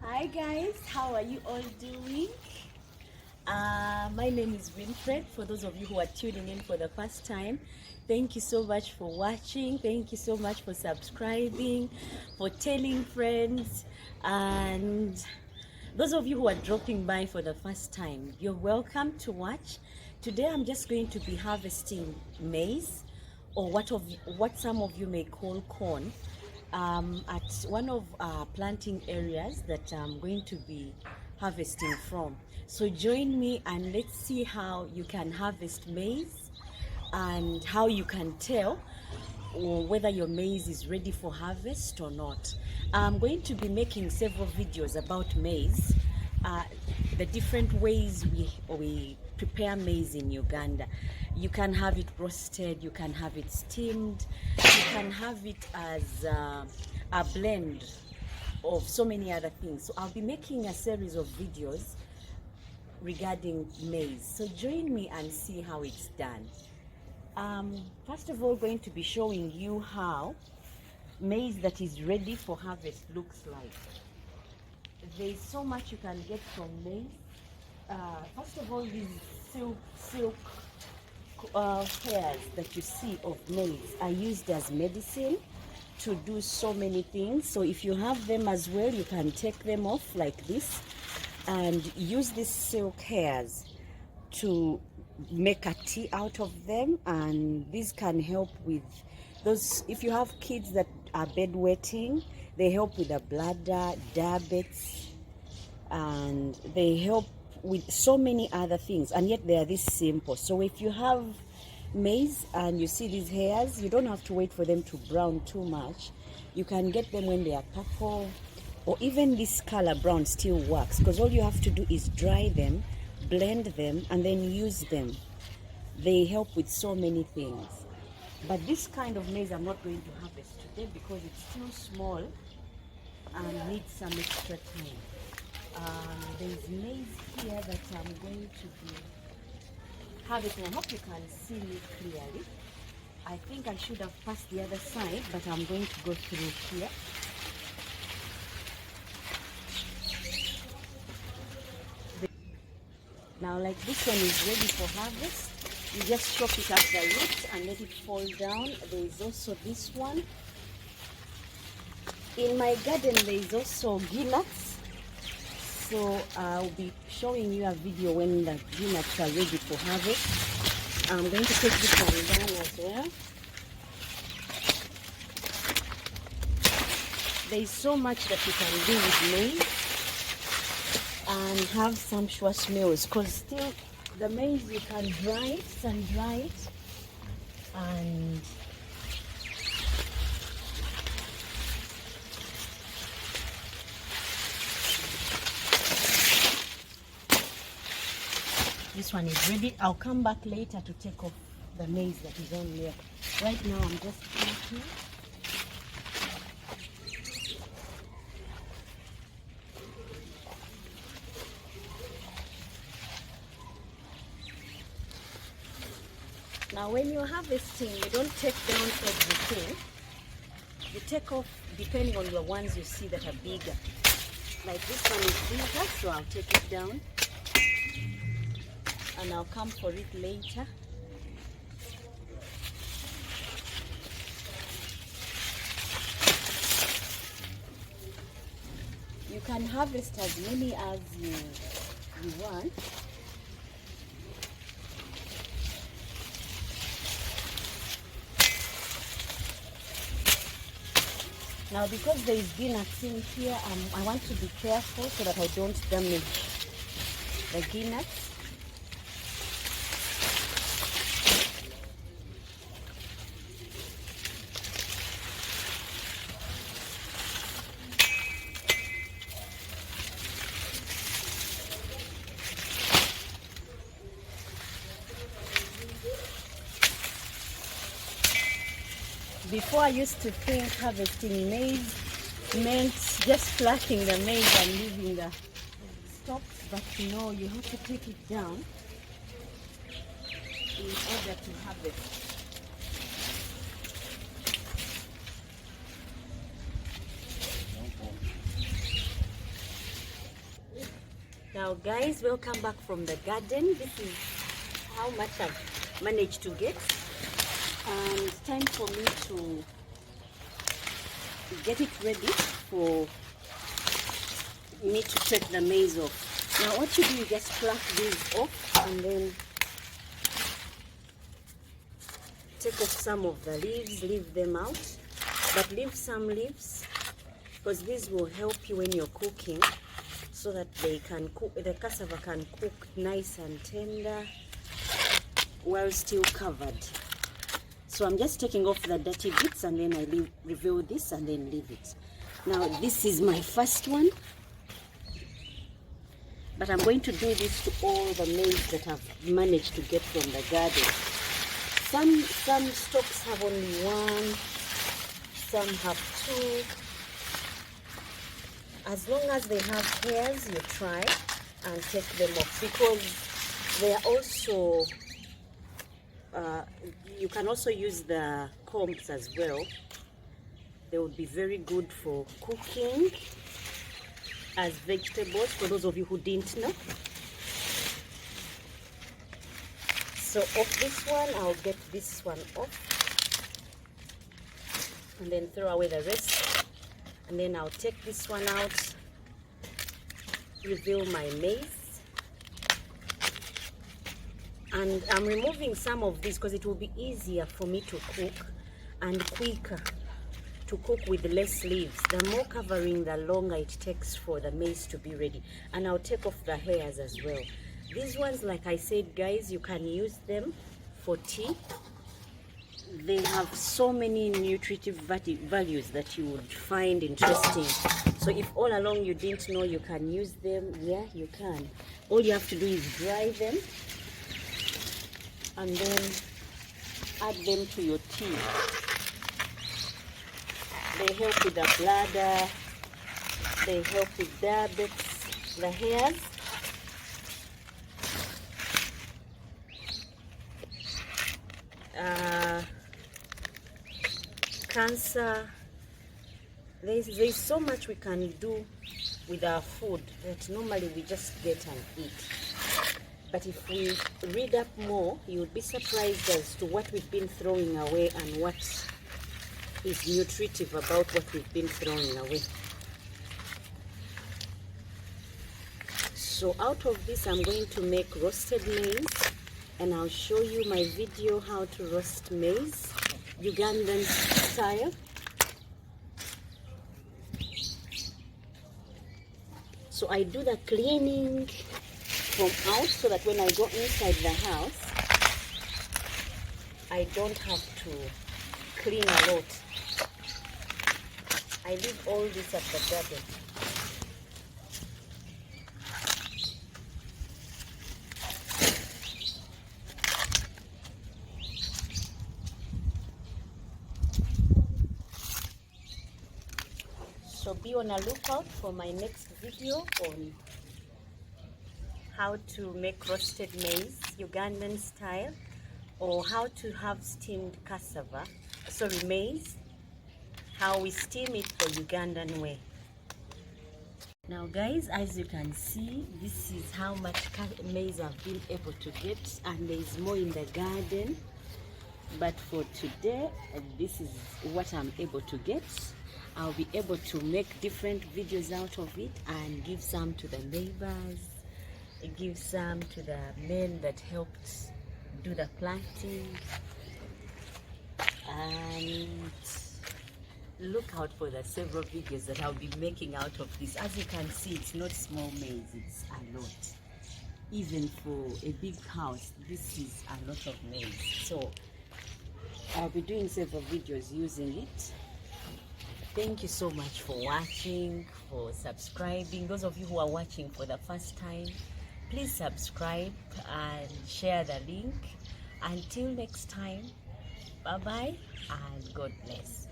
Hi guys, how are you all doing? My name is Winfred. For those of you who are tuning in for the first time, thank you so much for watching. Thank you so much for subscribing, for telling friends, and those of you who are dropping by for the first time, you're welcome to watch. Today I'm just going to be harvesting maize, or what some of you may call corn, at one of our planting areas that I'm going to be harvesting from. So join me and let's see how you can harvest maize and how you can tell whether your maize is ready for harvest or not. I'm going to be making several videos about maize, the different ways we prepare maize in Uganda. You can have it roasted, you can have it steamed, you can have it as a blend of so many other things. So I'll be making a series of videos regarding maize. So join me and see how it's done. First of all, going to be showing you how maize that is ready for harvest looks like. There's so much you can get from maize. First of all, these silk hairs that you see of maize are used as medicine to do so many things. So if you have them as well, you can take them off like this and use these silk hairs to make a tea out of them, and this can help with those, if you have kids that are bedwetting, they help with the bladder, diabetes, and they help with so many other things, and yet they are this simple. So if you have maize and you see these hairs, you don't have to wait for them to brown too much. You can get them when they are purple, or even this color brown still works, because all you have to do is dry them, blend them, and then use them. They help with so many things. But this kind of maize I'm not going to harvest today because it's still small and needs some extra time. There's maize here that I'm going to be harvesting. I hope you can see me clearly. I think I should have passed the other side, but I'm going to go through here. Now, like this one is ready for harvest. You just chop it at the root and let it fall down. There is also this one. In my garden, there is also peanuts. So I'll be showing you a video when the peanuts are ready for harvest. I'm going to take this one down as well. There is so much that you can do with maize and have sumptuous meals, because still the maize, you can dry it, sun dry it, and this one is ready. I'll come back later to take off the maize that is on there. Right now I'm just cutting. Now when you're harvesting, you don't take down everything. You take off depending on the ones you see that are bigger. Like this one is bigger, so I'll take it down. And I'll come for it later. You can harvest as many as you want. Now, because there is peanuts in here, I want to be careful so that I don't damage the peanuts. Before, I used to think harvesting maize meant just flushing the maize and leaving the stalks, but no, you have to take it down in order to harvest. Now guys, welcome back from the garden. This is how much I've managed to get, and it's time for me to get it ready for me to take the maize off. Now what you do, you just pluck these off and then take off some of the leaves, leave them out, but leave some leaves because these will help you when you're cooking, so that they can cook, the cassava can cook nice and tender while still covered. So I'm just taking off the dirty bits and then I reveal this and then leave it. Now this is my first one, but I'm going to do this to all the maize that I've managed to get from the garden. Some stalks have only one, some have two. As long as they have hairs, you try and take them off, because they are also, you can also use the combs as well. They would be very good for cooking as vegetables, for those of you who didn't know. So off this one, I'll get this one off and then throw away the rest. And then I'll take this one out, reveal my maize, and I'm removing some of this because it will be easier for me to cook and quicker to cook with less leaves. The more covering, the longer it takes for the maize to be ready. And I'll take off the hairs as well. These ones, like I said guys, you can use them for tea. They have so many nutritive values that you would find interesting. So if all along you didn't know you can use them, yeah, you can. All you have to do is dry them and then add them to your tea. They help with the bladder, they help with diabetes, the hairs. Cancer. There's so much we can do with our food that normally we just get and eat. But if we read up more, you would be surprised as to what we've been throwing away and what is nutritive about what we've been throwing away. So out of this, I'm going to make roasted maize, and I'll show you my video how to roast maize, Ugandan style. So I do the cleaning from out so that when I go inside the house, I don't have to clean a lot. I leave all this at the garden. So be on a lookout for my next video on how to make roasted maize, Ugandan style, or how to have steamed cassava, maize, how we steam it the Ugandan way. Now guys, as you can see, this is how much maize I've been able to get, and there is more in the garden. But for today, this is what I'm able to get. I'll be able to make different videos out of it and give some to the neighbors, give some to the men that helped do the planting, and look out for the several videos that I'll be making out of this. As you can see, it's not small maize, it's a lot. Even for a big house, this is a lot of maize. So I'll be doing several videos using it. Thank you so much for watching, for subscribing. Those of you who are watching for the first time, please subscribe and share the link. Until next time, bye bye and God bless.